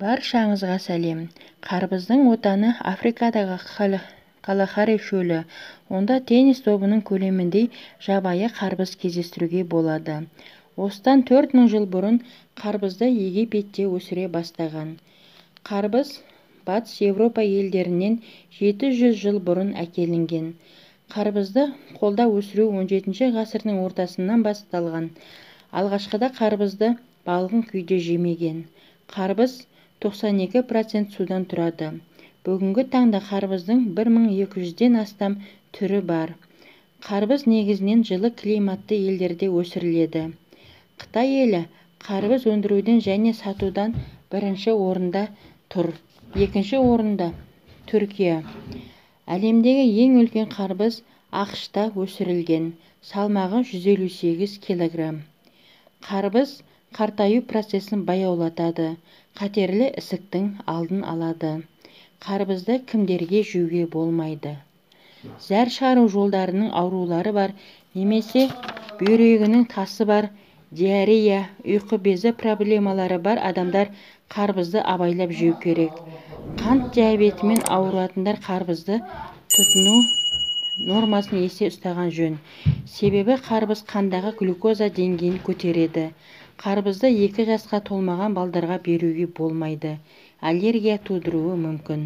Баршаңызға сәлем. Қарбыздың отаны Африкадағы Калахари шөлі. Онда теннис добының көлеміндей жабайы қарбыз кездестіруге болады. Осыдан 4000 жыл бұрын қарбызды Египетте өсіре бастаған. Қарбыз батыс Европа елдерінен 700 жыл бұрын әкелінген. Қарбызды қолда өсіру 17 ғасырдың ортасынан басталған. Алғашқыда қарбызды балғын күйде жемеген. Қарбыз 92% судан тұрады. Бүгінгі таңда қарбыздың 1200-ден астам түрі бар. Қарбыз негізінен жылы климатты елдерде өсіріледі. Қытай елі қарбыз өндіруден және сатудан бірінші орында тұр. Екінші орында Түркия. Әлемдегі ең үлкен қарбыз ақш-та өсірілген. Салмағы 158 кг. Қарбыз қартаю процесін баяулатады. Қатерлі ісіктің алдын алады. Қарбызды кімдерге жеуге болмайды? Зәр шығару жолдарының аурулары бар, немесе бүйрегінің тасы бар, диарея, ұйқы безі проблемалары бар адамдар қарбызды абайлап жеу керек. Қант диабетімен ауыратындар қарбызды тұтыну нормасын есе ұстаған жөн. Себебі қарбыз қандағы глюкоза деңгейін көтереді. Қарбызды 2 жасқа толмаған балдарға беруге болмайды. Аллергия тудыруы мүмкін.